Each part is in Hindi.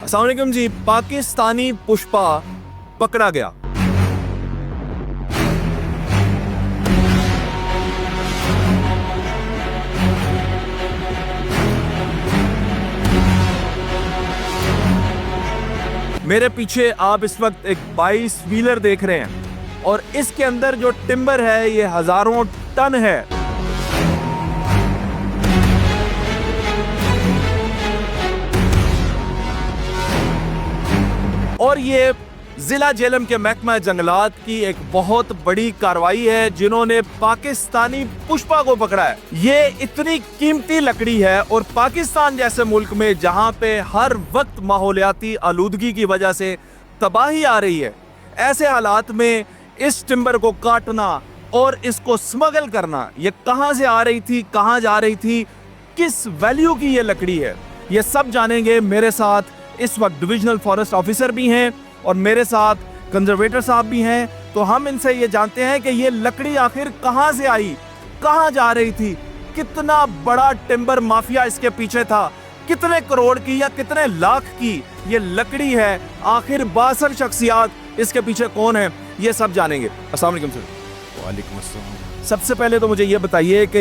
अस्सलाम वालेकुम जी। पाकिस्तानी पुष्पा पकड़ा गया। मेरे पीछे आप इस वक्त एक 22 व्हीलर देख रहे हैं और इसके अंदर जो टिम्बर है ये हजारों टन है। और ये जिला जेलम के महकमा जंगलात की एक बहुत बड़ी कार्रवाई है जिन्होंने पाकिस्तानी पुष्पा को पकड़ा है। ये इतनी कीमती लकड़ी है और पाकिस्तान जैसे मुल्क में जहां पे हर वक्त माहौलियाती आलूदगी की वजह से तबाही आ रही है, ऐसे हालात में इस टिम्बर को काटना और इसको स्मगल करना, ये कहां से आ रही थी, कहां जा रही थी, किस वैल्यू की ये लकड़ी है, ये सब जानेंगे। मेरे साथ इस वक्त डिविजनल फॉरेस्ट ऑफिसर भी हैं और मेरे साथ कंजर्वेटर साहब भी हैं। तो हम इनसे ये जानते हैं कि ये लकड़ी आखिर कहां से आई, कहां जा रही थी, कितना बड़ा टिम्बर माफिया इसके पीछे था, कितने करोड़ की या कितने लाख की ये लकड़ी है, आखिर 62 शख्सियात इसके पीछे कौन है, ये सब जानेंगे। अस्सलाम वालेकुम सर। वालेकुम अस्सलाम। सबसे पहले तो मुझे ये बताइए कि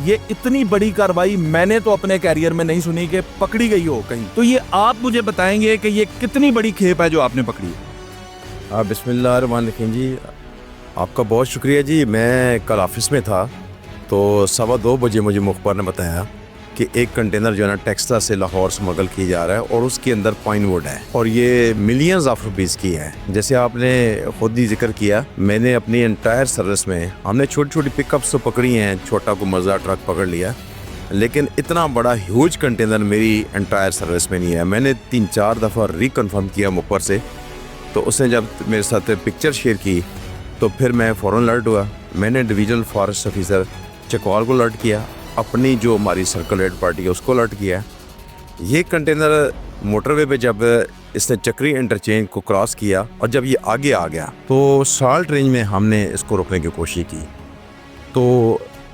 ये इतनी बड़ी कार्रवाई मैंने तो अपने कैरियर में नहीं सुनी कि पकड़ी गई हो कहीं, तो ये आप मुझे बताएंगे कि ये कितनी बड़ी खेप है जो आपने पकड़ी है। बिस्मिल्लाहिर्रहमानिर्रहीम जी, आपका बहुत शुक्रिया जी। मैं कल ऑफिस में था तो 2:15 बजे मुझे मुखबर ने बताया कि एक कंटेनर जो है ना टेक्सास से लाहौर स्मगल किया जा रहा है और उसके अंदर पाइन वुड है और ये मिलियंस ऑफ रुपीज़ की है। जैसे आपने खुद ही जिक्र किया, मैंने अपनी एंटायर सर्विस में हमने छोटी छोटी पिकअप्स तो पकड़ी हैं, छोटा को मज़ा ट्रक पकड़ लिया, लेकिन इतना बड़ा ह्यूज कंटेनर मेरी एंटायर सर्विस में नहीं है। मैंने 3-4 दफ़ा रिकन्फर्म किया मुखबर से, तो उसने जब मेरे साथ पिक्चर शेयर की तो फिर मैं फ़ौरन अलर्ट हुआ। मैंने डिविजनल फॉरेस्ट ऑफिसर चकवाल को अलर्ट किया, अपनी जो हमारी सर्कल हेड पार्टी है उसको अलर्ट किया। ये कंटेनर मोटरवे पे जब इसने चक्री इंटरचेंज को क्रॉस किया और जब ये आगे आ गया तो साल्ट रेंज में हमने इसको रोकने की कोशिश की। तो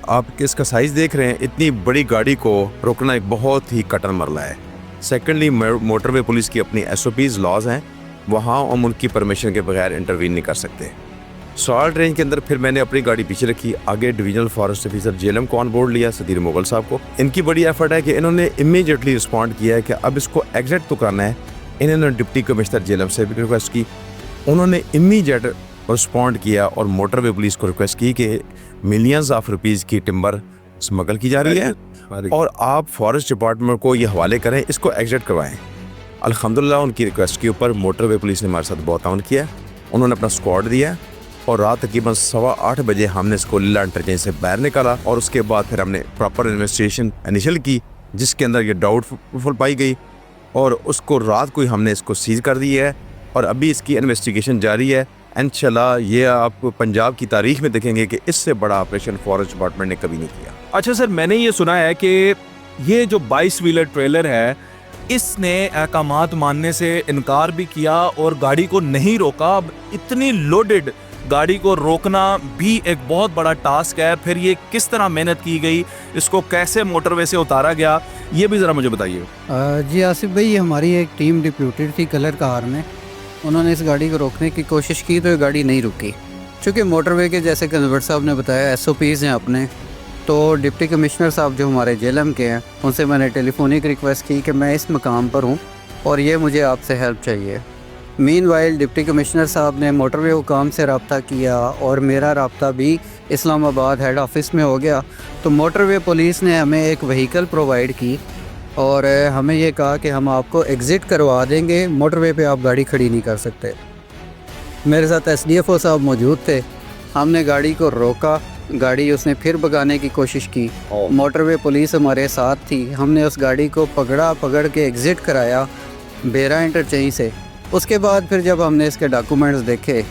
आप इसका साइज़ देख रहे हैं, इतनी बड़ी गाड़ी को रोकना एक बहुत ही कठिन मरला है। सेकेंडली, मोटरवे पुलिस की अपनी SOPs लॉज हैं, वहाँ हम उनकी परमिशन के बगैर इंटरवीन नहीं कर सकते। सॉल्ट रेंज के अंदर फिर मैंने अपनी गाड़ी पीछे रखी, आगे डिविजनल फॉरेस्ट ऑफिसर जेलम को ऑन बोर्ड लिया, सदीर मुगल साहब को। इनकी बड़ी एफर्ट है कि इन्होंने इमीडिएटली रिस्पॉन्ड किया है कि अब इसको एग्जिट तो करना है। इन्होंने डिप्टी कमिश्नर जेलम से भी रिक्वेस्ट की, उन्होंने इमीडिएट रिस्पॉन्ड किया और मोटरवे पुलिस को रिक्वेस्ट की कि मिलियंस ऑफ रुपीज़ की टिम्बर स्मगल की जा रही है और आप फॉरेस्ट डिपार्टमेंट को ये हवाले करें, इसको एग्जिट करवाएं। अल्हम्दुलिल्लाह उनकी रिक्वेस्ट के ऊपर मोटरवे पुलिस ने हमारे साथ बहुत ताउन किया, उन्होंने अपना स्क्वाड दिया और रात तकरीबन 8:15 बजे हमने इसको लीला इंटरचेंज से बाहर निकाला और उसके बाद फिर हमने प्रॉपर इन्वेस्टिगेशन इनिशियल की जिसके अंदर ये डाउटफुल पाई गई और उसको रात को ही हमने इसको सीज कर दिया है और अभी इसकी इन्वेस्टिगेशन जारी है। इंशाल्लाह ये आप पंजाब की तारीख में देखेंगे कि इससे बड़ा ऑपरेशन फॉरेस्ट डिपार्टमेंट ने कभी नहीं किया। अच्छा सर, मैंने ये सुना है कि ये जो 22 व्हीलर ट्रेलर है इसने अहकामात मानने से इनकार भी किया और गाड़ी को नहीं रोका। अब इतनी लोडेड गाड़ी को रोकना भी एक बहुत बड़ा टास्क है, फिर ये किस तरह मेहनत की गई, इसको कैसे मोटरवे से उतारा गया, ये भी ज़रा मुझे बताइए। जी आसिफ भाई, हमारी एक टीम डिप्यूटेड थी कलर कार में, उन्होंने इस गाड़ी को रोकने की कोशिश की तो ये गाड़ी नहीं रुकी। चूँकि मोटरवे के जैसे कंजर्वेटर साहब ने बताया SOPs हैं अपने, तो डिप्टी कमिश्नर साहब जो हमारे जेलम के हैं उनसे मैंने टेलीफोनिक रिक्वेस्ट की कि मैं इस मकाम पर हूँ और ये मुझे आपसे हेल्प चाहिए। मीनवाइल डिप्टी कमिश्नर साहब ने मोटरवे हुकाम से रब्ता किया और मेरा रब्ता भी इस्लामाबाद हेड ऑफिस में हो गया। तो मोटरवे पुलिस ने हमें एक व्हीकल प्रोवाइड की और हमें ये कहा कि हम आपको एग्ज़िट करवा देंगे, मोटरवे पे आप गाड़ी खड़ी नहीं कर सकते। मेरे साथ SDFO साहब मौजूद थे, हमने गाड़ी को रोका, गाड़ी उसने फिर भगाने की कोशिश की, मोटरवे पुलिस हमारे साथ थी, हमने उस गाड़ी को पकड़ के एग्ज़िट कराया बेरा इंटरचेंज से। उसके बाद फिर जब हमने इसके डॉक्यूमेंट्स देखे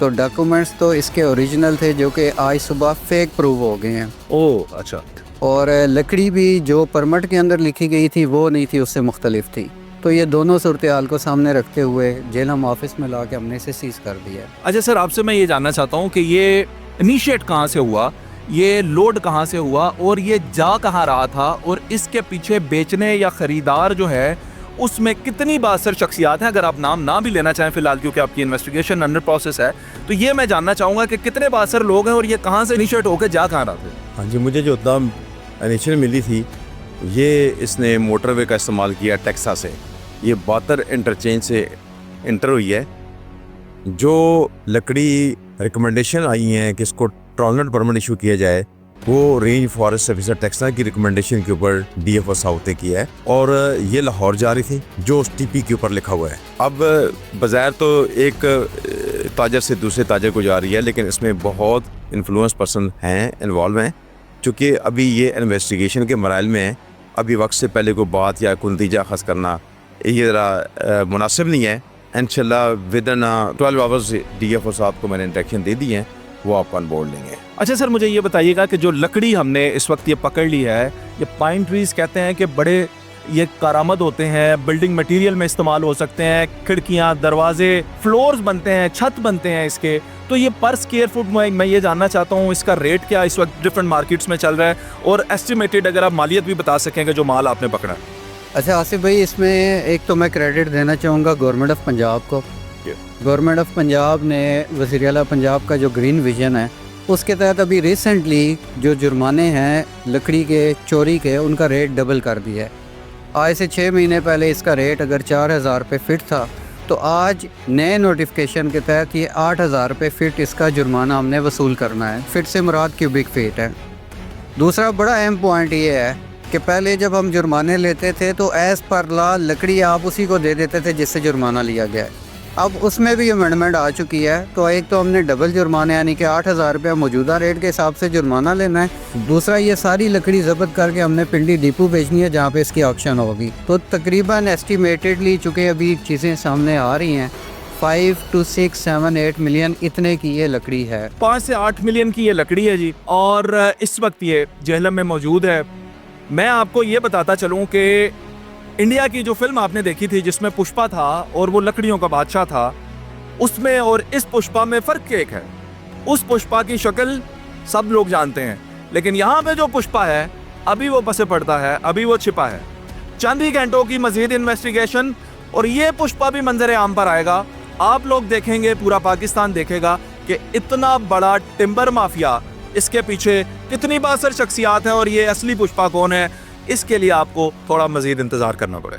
तो डॉक्यूमेंट्स तो इसके ओरिजिनल थे जो कि आज सुबह फेक प्रूव हो गए हैं। ओह अच्छा। और लकड़ी भी जो परमिट के अंदर लिखी गई थी वो नहीं थी, उससे मुख्तलिफ थी। तो ये दोनों सूरत हाल को सामने रखते हुए जेलम ऑफिस में ला के हमने इसे सीज कर दिया। अच्छा सर, आपसे मैं ये जानना चाहता हूँ कि ये इनिशिएट कहाँ से हुआ, ये लोड कहाँ से हुआ और ये जा कहाँ रहा था और इसके पीछे बेचने या ख़रीदार जो है उसमें कितनी बासर शख्सियात हैं? अगर आप नाम ना भी लेना चाहें फिलहाल, क्योंकि आपकी इन्वेस्टिगेशन अंडर प्रोसेस है, तो ये मैं जानना चाहूँगा कि कितने बासर लोग हैं और ये कहाँ से इनिशिएट होकर जा कहाँ रहे थे? हाँ जी, मुझे जो इतना इनिशियल मिली थी, ये इसने मोटरवे का इस्तेमाल किया टेक्सा से। ये बातर इंटरचेंज से इंटर हुई है। जो लकड़ी रिकमेंडेशन आई हैं कि इसको ट्रांसलेट परमिट इशू किया जाए, वो रेंज फॉरेस्ट ऑफिसर टेक्सा की रिकमेंडेशन के ऊपर DFO साउथ ने किया है, और ये लाहौर जा रही थी जो उस TP के ऊपर लिखा हुआ है। अब बज़ाहिर तो एक ताजर से दूसरे ताजर को जा रही है, लेकिन इसमें बहुत इन्फ्लुएंस पर्सन हैं, इन्वॉल्व हैं। चूँकि अभी ये इन्वेस्टिगेशन के मराइल में है, अभी वक्त से पहले कोई बात या कोई नतीजा ख़ास करना ये ज़रा मुनासिब नहीं है। इंशाल्लाह विदिन 12 आवर्स DFO साहब को मैंने इंस्ट्रक्शन दे दी हैं, वो आप ऑन बोर्ड लेंगे। अच्छा सर, मुझे ये बताइएगा कि जो लकड़ी हमने इस वक्त ये पकड़ ली है, ये पाइन ट्रीज कहते हैं कि बड़े ये कारामद होते हैं, बिल्डिंग मटेरियल में इस्तेमाल हो सकते हैं, खिड़कियाँ, दरवाजे, फ्लोर्स बनते हैं, छत बनते हैं इसके। तो ये पर स्क्वायर फुट मैं ये जानना चाहता हूँ इसका रेट क्या इस वक्त डिफरेंट मार्केट्स में चल रहा है, और एस्टिमेटेड अगर आप मालियत भी बता सकेंगे जो माल आपने पकड़ा है। अच्छा आसिफ भाई, इसमें एक तो मैं क्रेडिट देना चाहूँगा गवर्नमेंट ऑफ पंजाब को। गवर्नमेंट ऑफ पंजाब ने वज़ीर आला पंजाब का जो ग्रीन विजन है, उसके तहत अभी रिसेंटली जो जुर्माने हैं लकड़ी के चोरी के, उनका रेट डबल कर दिया है। आज से 6 महीने पहले इसका रेट अगर 4,000 रुपये फ़िट था, तो आज नए नोटिफिकेशन के तहत ये 8,000 रुपये फ़िट इसका जुर्माना हमने वसूल करना है। फ़िट से मुराद क्यूबिक फ़ीट है। दूसरा बड़ा अहम पॉइंट ये है कि पहले जब हम जुर्माने लेते थे तो एज़ पर लॉ लकड़ी आप उसी को दे देते थे जिससे जुर्माना लिया गया है। अब उसमें भी अमेंडमेंट आ चुकी है, तो एक तो हमने डबल जुर्माना यानी कि 8,000 रुपये मौजूदा रेट के हिसाब से जुर्माना लेना है। दूसरा, ये सारी लकड़ी जब्त करके हमने पिंडी डिपो भेजनी है जहाँ पे इसकी ऑक्शन होगी। तो तकरीबन एस्टिमेटेडली, चूँकि अभी चीज़ें सामने आ रही हैं, 5 to 6, 7, 8 मिलियन इतने की ये लकड़ी है। 5 से 8 मिलियन की ये लकड़ी है जी, और इस वक्त ये जेहलम में मौजूद है। मैं आपको ये बताता चलूँ कि इंडिया की जो फिल्म आपने देखी थी जिसमें पुष्पा था और वो लकड़ियों का बादशाह था, उसमें और इस पुष्पा में फ़र्क एक है। उस पुष्पा की शक्ल सब लोग जानते हैं, लेकिन यहाँ पे जो पुष्पा है अभी वो पसे पड़ता है, अभी वो छिपा है। चंद ही घंटों की मजीद इन्वेस्टिगेशन और ये पुष्पा भी मंजर आम पर आएगा। आप लोग देखेंगे, पूरा पाकिस्तान देखेगा कि इतना बड़ा टिम्बर माफिया, इसके पीछे कितनी बासर शख्सियात हैं और ये असली पुष्पा कौन है। इसके लिए आपको थोड़ा मजीद इंतज़ार करना पड़ेगा।